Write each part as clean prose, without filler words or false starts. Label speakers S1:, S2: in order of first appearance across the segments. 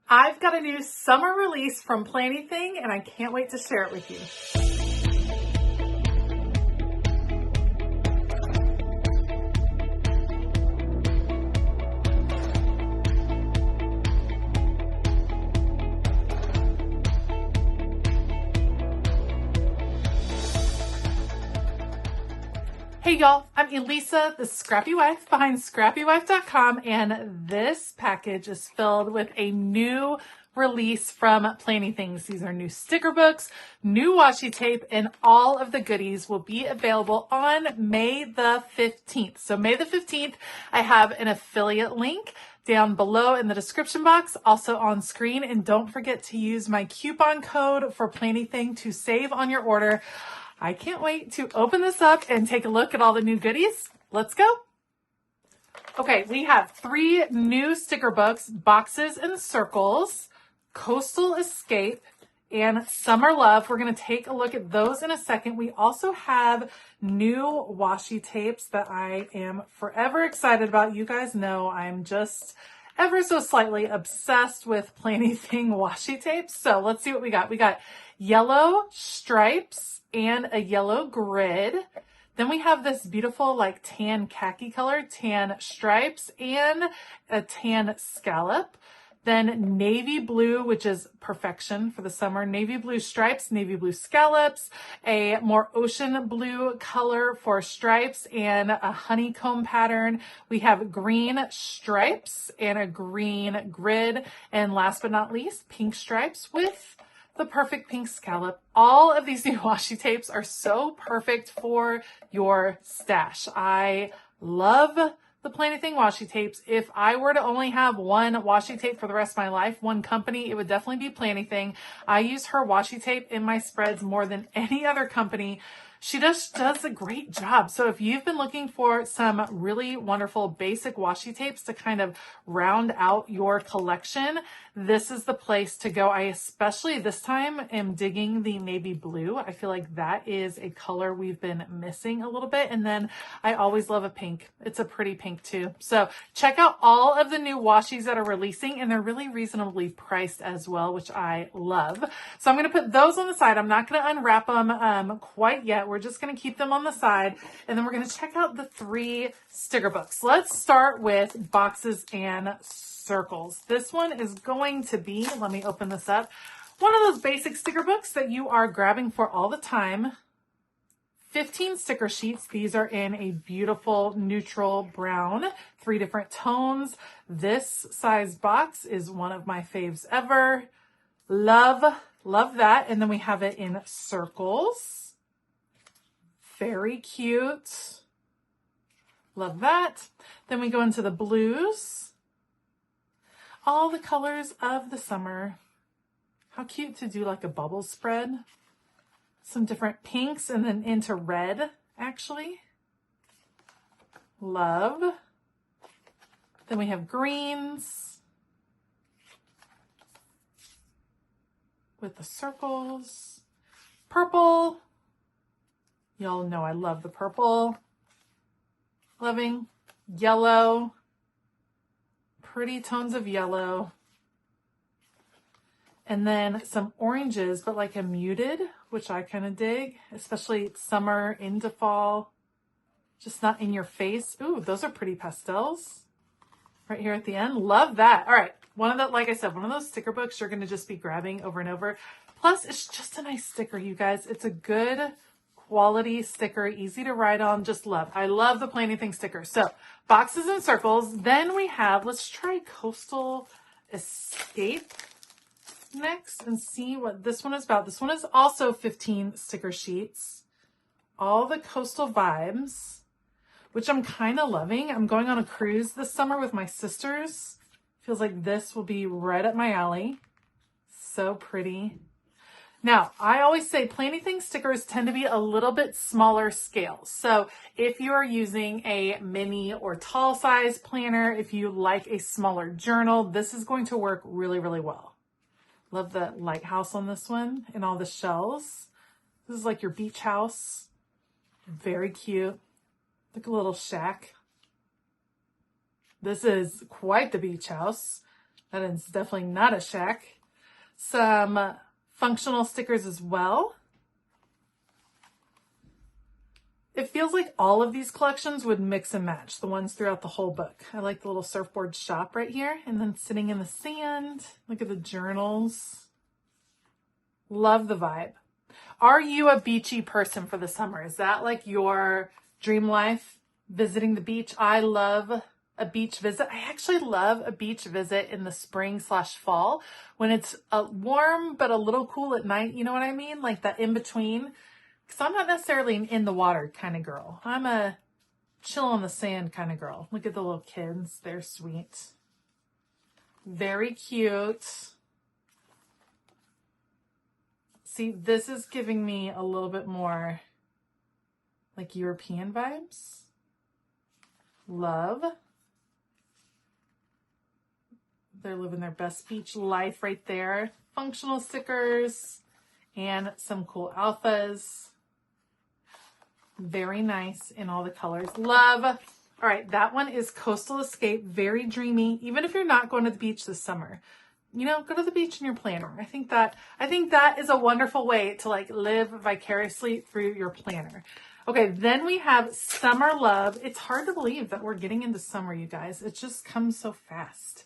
S1: I've got a new summer release from Planything and I can't wait to share it with you. Hey y'all, I'm Elisa, the Scrappy Wife behind ScrappyWife.com, and this package is filled with a new release from Planythings. These are new sticker books, new washi tape, and all of the goodies will be available on May the 15th. So May the 15th, I have an affiliate link down below in the description box, also on screen, and don't forget to use my coupon code for Planything to save on your order. I can't wait to open this up and take a look at all the new goodies. Let's go. Okay, we have 3 new sticker books, Boxes and Circles, Coastal Escape, and Summer Love. We're going to take a look at those in a second. We also have new washi tapes that I am forever excited about. You guys know I'm just ever so slightly obsessed with Planything washi tapes. So let's see what we got. We got yellow stripes and a yellow grid. Then we have this beautiful like tan khaki color, tan stripes, and a tan scallop. Then navy blue, which is perfection for the summer. Navy blue stripes, navy blue scallops, a more ocean blue color for stripes, and a honeycomb pattern. We have green stripes and a green grid. And last but not least, pink stripes with the perfect pink scallop. All of these new washi tapes are so perfect for your stash. I love the Planything washi tapes. If I were to only have one washi tape for the rest of my life, one company, it would definitely be Planything. I use her washi tape in my spreads more than any other company. She just does a great job. So if you've been looking for some really wonderful basic washi tapes to kind of round out your collection, this is the place to go. I especially this time am digging the navy blue. I feel like that is a color we've been missing a little bit. And then I always love a pink. It's a pretty pink too. So check out all of the new washis that are releasing, and they're really reasonably priced as well, which I love. So I'm going to put those on the side. I'm not going to unwrap them quite yet. We're just going to keep them on the side, and then we're going to check out the 3 sticker books. Let's start with Boxes and Circles. This one is going to be, let me open this up, one of those basic sticker books that you are grabbing for all the time. 15 sticker sheets. These are in a beautiful neutral brown, 3 different tones. This size box is one of my faves ever. Love that. And then we have it in circles. Very cute. Love that. Then we go into the blues. All the colors of the summer. How cute to do like a bubble spread. Some different pinks and then into red, actually. Love. Then we have greens with the circles. Purple. Y'all know I love the purple. Loving yellow. Pretty tones of yellow. And then some oranges, but like a muted, which I kind of dig, especially summer into fall, just not in your face. Ooh, those are pretty pastels right here at the end. Love that. All right. One of the, like I said, one of those sticker books you're going to just be grabbing over and over. Plus, it's just a nice sticker, you guys. It's a good quality sticker, easy to write on, just love. I love the Planything sticker. So Boxes and Circles. Then we have, let's try Coastal Escape next and see what this one is about. This one is also 15 sticker sheets. All the coastal vibes, which I'm kind of loving. I'm going on a cruise this summer with my sisters. Feels like this will be right up my alley. So pretty. Now, I always say Planything stickers tend to be a little bit smaller scale. So if you are using a mini or tall size planner, if you like a smaller journal, this is going to work really, really well. Love the lighthouse on this one and all the shells. This is like your beach house. Very cute. Like a little shack. This is quite the beach house. That is definitely not a shack. Some functional stickers as well. It feels like all of these collections would mix and match, the ones throughout the whole book. I like the little surfboard shop right here, and then sitting in the sand. Look at the journals. Love the vibe. Are you a beachy person for the summer? Is that like your dream life, visiting the beach? I love a beach visit. I actually love a beach visit in the spring/fall when it's warm but a little cool at night. You know what I mean? Like that in between. Because I'm not necessarily an in the water kind of girl. I'm a chill on the sand kind of girl. Look at the little kids. They're sweet. Very cute. See, this is giving me a little bit more like European vibes. Love. They're living their best beach life right there. Functional stickers and some cool alphas. Very nice in all the colors. Love. All right, that one is Coastal Escape. Very dreamy. Even if you're not going to the beach this summer, you know, go to the beach in your planner. I think that is a wonderful way to like live vicariously through your planner. Okay, then we have Summer Love. It's hard to believe that we're getting into summer, you guys. It just comes so fast.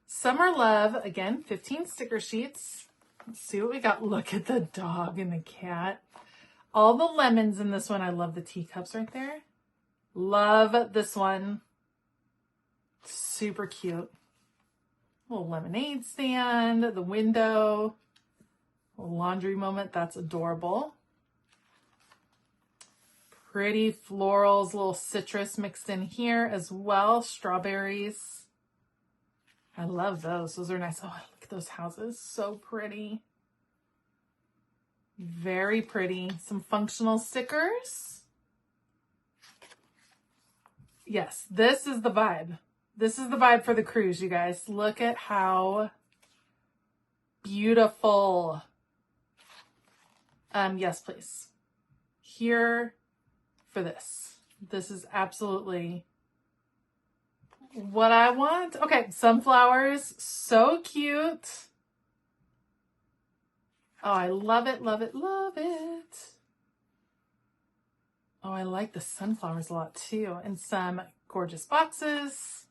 S1: Summer Love, again, 15 sticker sheets. Let's see what we got. Look at the dog and the cat. All the lemons in this one. I love the teacups right there. Love this one. Super cute. Little lemonade stand, the window, a laundry moment. That's adorable. Pretty florals, little citrus mixed in here as well. Strawberries. I love those. Those are nice. Oh, look at those houses. So pretty. Very pretty. Some functional stickers. Yes, this is the vibe. This is the vibe for the cruise, you guys. Look at how beautiful. Yes, please. Here for this. This is absolutely what I want. Okay, sunflowers. So cute. Oh, I love it, love it, love it. Oh, I like the sunflowers a lot too. And some gorgeous boxes.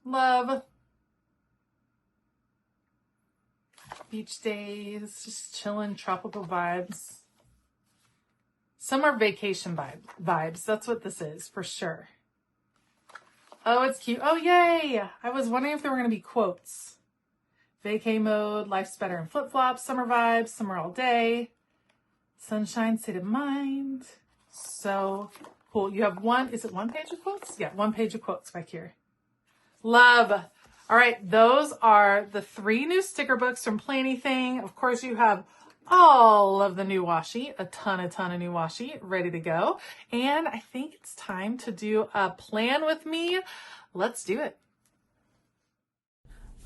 S1: Love. Beach days, just chilling, tropical vibes. Summer vacation vibes. That's what this is for sure. Oh, it's cute. Oh, yay. I was wondering if there were going to be quotes. Vacay mode, life's better in flip-flops, summer vibes, summer all day, sunshine, state of mind. So cool. You have one, is it one page of quotes? Yeah, one page of quotes back here. Love. All right, those are the 3 new sticker books from Planything. Of course, you have all of the new washi, a ton of new washi ready to go. And I think it's time to do a plan with me. Let's do it.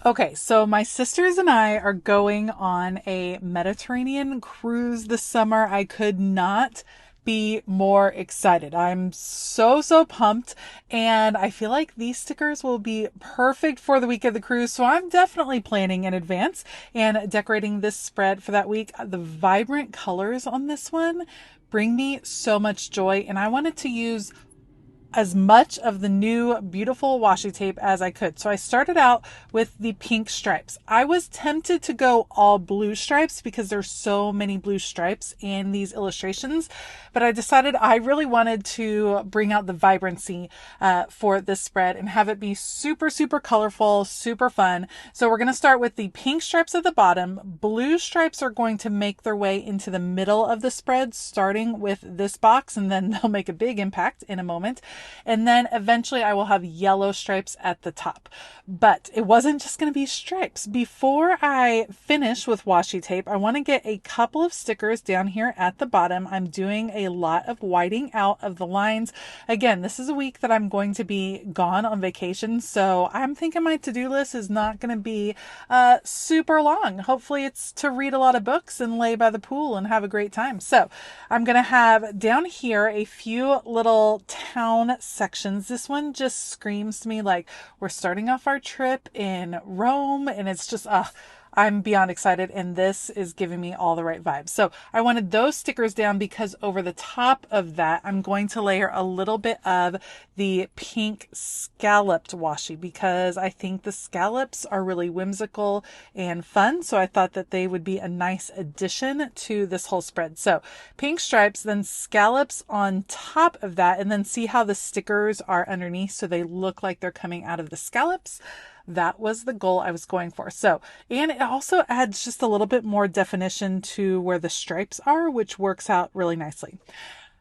S1: Okay, so my sisters and I are going on a Mediterranean cruise this summer. I could not be more excited. I'm so pumped, and I feel like these stickers will be perfect for the week of the cruise. So I'm definitely planning in advance and decorating this spread for that week. The vibrant colors on this one bring me so much joy, and I wanted to use as much of the new beautiful washi tape as I could. So I started out with the pink stripes. I was tempted to go all blue stripes because there's so many blue stripes in these illustrations, but I decided I really wanted to bring out the vibrancy for this spread and have it be super colorful, super fun. So we're going to start with the pink stripes at the bottom. Blue stripes are going to make their way into the middle of the spread, starting with this box, and then they'll make a big impact in a moment. And then eventually I will have yellow stripes at the top. But it wasn't just going to be stripes. Before I finish with washi tape, I want to get a couple of stickers down here at the bottom. I'm doing a lot of whiting out of the lines. Again, this is a week that I'm going to be gone on vacation, so I'm thinking my to-do list is not going to be super long. Hopefully it's to read a lot of books and lay by the pool and have a great time. So I'm going to have down here a few little town down sections. This one just screams to me like we're starting off our trip in Rome, and it's just, I'm beyond excited, and this is giving me all the right vibes. So I wanted those stickers down because over the top of that, I'm going to layer a little bit of the pink scalloped washi because I think the scallops are really whimsical and fun. So I thought that they would be a nice addition to this whole spread. So pink stripes, then scallops on top of that, and then see how the stickers are underneath so they look like they're coming out of the scallops. That was the goal I was going for. So, and it also adds just a little bit more definition to where the stripes are, which works out really nicely.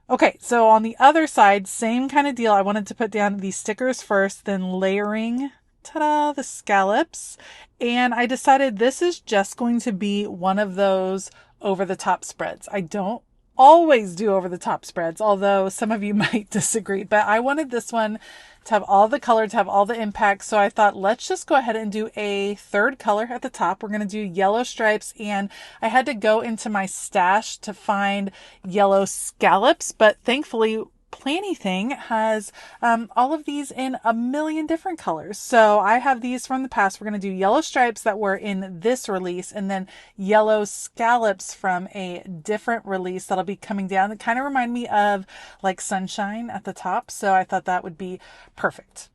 S1: Okay, so on the other side, same kind of deal. I wanted to put down these stickers first, then layering, ta-da, the scallops. And I decided this is just going to be one of those over the top spreads. I don't always do over the top spreads, although some of you might disagree, but I wanted this one to have all the color, to have all the impact. So I thought, let's just go ahead and do a third color at the top. We're going to do yellow stripes, and I had to go into my stash to find yellow scallops, but thankfully Planything has all of these in a million different colors. So I have these from the past. We're going to do yellow stripes that were in this release, and then yellow scallops from a different release that'll be coming down that kind of remind me of like sunshine at the top. So I thought that would be perfect.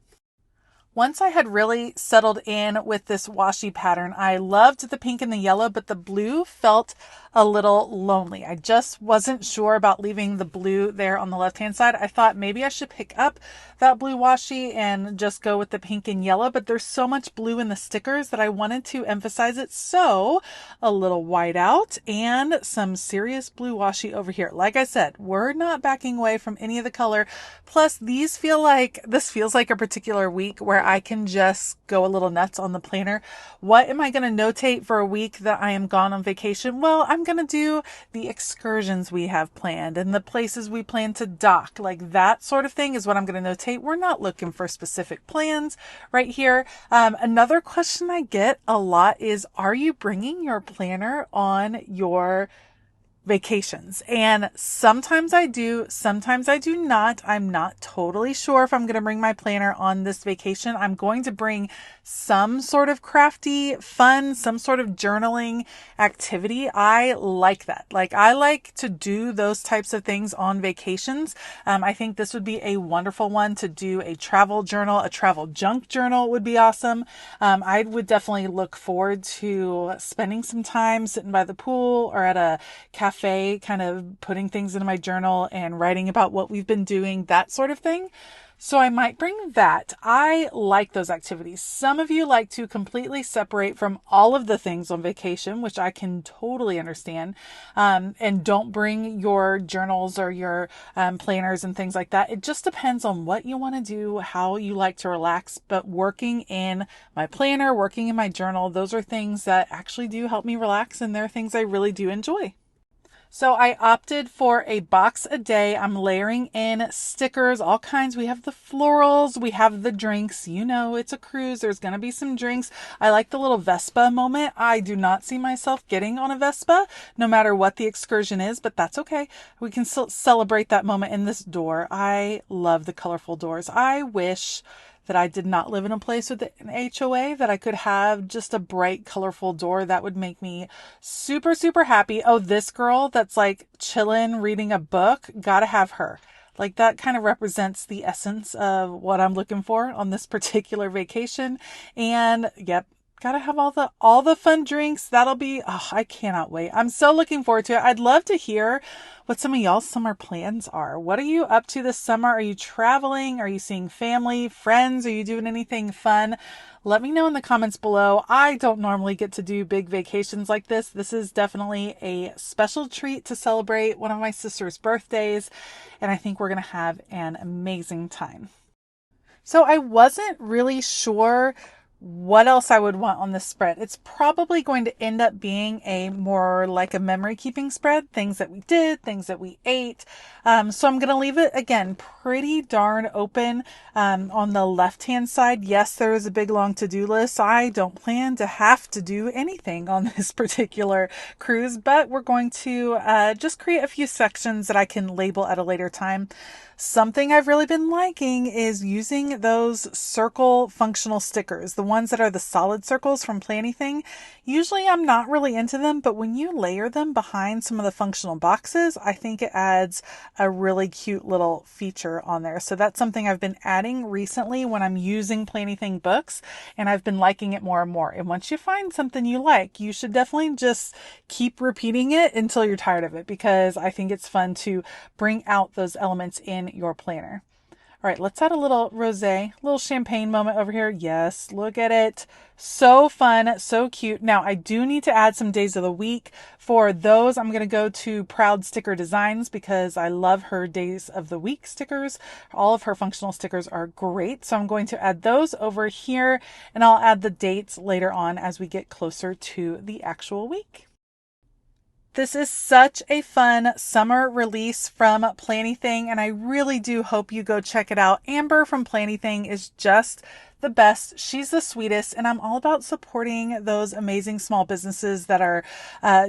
S1: Once I had really settled in with this washi pattern, I loved the pink and the yellow, but the blue felt a little lonely. I just wasn't sure about leaving the blue there on the left-hand side. I thought maybe I should pick up that blue washi and just go with the pink and yellow, but there's so much blue in the stickers that I wanted to emphasize it. So a little white out and some serious blue washi over here. Like I said, we're not backing away from any of the color. Plus this feels like a particular week where I can just go a little nuts on the planner. What am I going to notate for a week that I am gone on vacation? Well, I'm going to do the excursions we have planned and the places we plan to dock. Like that sort of thing is what I'm going to notate. We're not looking for specific plans right here. Another question I get a lot is, are you bringing your planner on your vacations? And sometimes I do, sometimes I do not. I'm not totally sure if I'm going to bring my planner on this vacation. I'm going to bring some sort of crafty fun, some sort of journaling activity. I like that. Like I like to do those types of things on vacations. I think this would be a wonderful one to do. A travel journal, a travel junk journal would be awesome. I would definitely look forward to spending some time sitting by the pool or at a cafe, kind of putting things into my journal and writing about what we've been doing, that sort of thing. So I might bring that. I like those activities. Some of you like to completely separate from all of the things on vacation, which I can totally understand, and don't bring your journals or your planners and things like that. It just depends on what you want to do, how you like to relax. But working in my planner, working in my journal, those are things that actually do help me relax, and they're things I really do enjoy. So I opted for a box a day. I'm layering in stickers, all kinds. We have the florals, we have the drinks. You know, it's a cruise. There's going to be some drinks. I like the little Vespa moment. I do not see myself getting on a Vespa, no matter what the excursion is, but that's okay. We can still celebrate that moment in this door. I love the colorful doors. I wish that I did not live in a place with an HOA, that I could have just a bright, colorful door. That would make me super, super happy. Oh, this girl that's like chilling, reading a book, gotta have her. Like that kind of represents the essence of what I'm looking for on this particular vacation. And yep, gotta have all the fun drinks. That'll be, I cannot wait. I'm so looking forward to it. I'd love to hear what some of y'all's summer plans are. What are you up to this summer? Are you traveling? Are you seeing family, friends? Are you doing anything fun? Let me know in the comments below. I don't normally get to do big vacations like this. This is definitely a special treat to celebrate one of my sister's birthdays, and I think we're going to have an amazing time. So I wasn't really sure what else I would want on this spread. It's probably going to end up being a more like a memory keeping spread, things that we did, things that we ate. So I'm going to leave it again pretty darn open. On the left hand side, yes, there is a big long to-do list. I don't plan to have to do anything on this particular cruise, but we're going to just create a few sections that I can label at a later time. Something I've really been liking is using those circle functional stickers, the ones that are the solid circles from Planything. Usually I'm not really into them, but when you layer them behind some of the functional boxes, I think it adds a really cute little feature on there. So that's something I've been adding recently when I'm using Planything books, and I've been liking it more and more. And once you find something you like, you should definitely just keep repeating it until you're tired of it, because I think it's fun to bring out those elements in your planner. All right, let's add a little rosé, little champagne moment over here. Yes, look at it. So fun, so cute. Now, I do need to add some days of the week. For those, I'm going to go to Proud Sticker Designs because I love her days of the week stickers. All of her functional stickers are great. So I'm going to add those over here, and I'll add the dates later on as we get closer to the actual week. This is such a fun summer release from Planything, and I really do hope you go check it out. Amber from Planything is just the best. She's the sweetest, and I'm all about supporting those amazing small businesses that are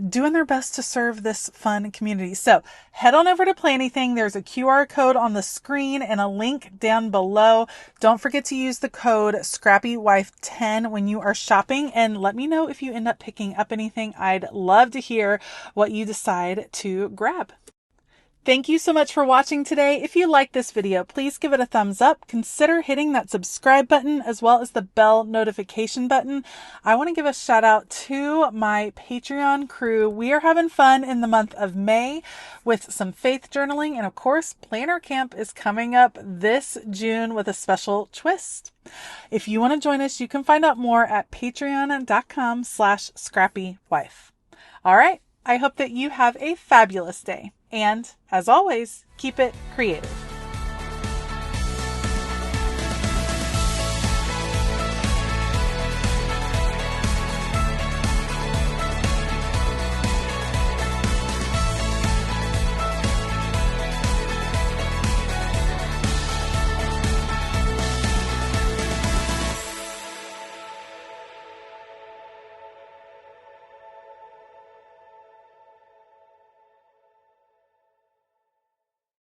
S1: doing their best to serve this fun community. So head on over to Planything. There's a QR code on the screen and a link down below. Don't forget to use the code ScrappyWife10 when you are shopping, and let me know if you end up picking up anything. I'd love to hear what you decide to grab. Thank you so much for watching today. If you liked this video, please give it a thumbs up. Consider hitting that subscribe button as well as the bell notification button. I want to give a shout out to my Patreon crew. We are having fun in the month of May with some faith journaling. And of course, Planner Camp is coming up this June with a special twist. If you want to join us, you can find out more at patreon.com/ScrappyWife. All right. I hope that you have a fabulous day. And as always, keep it creative.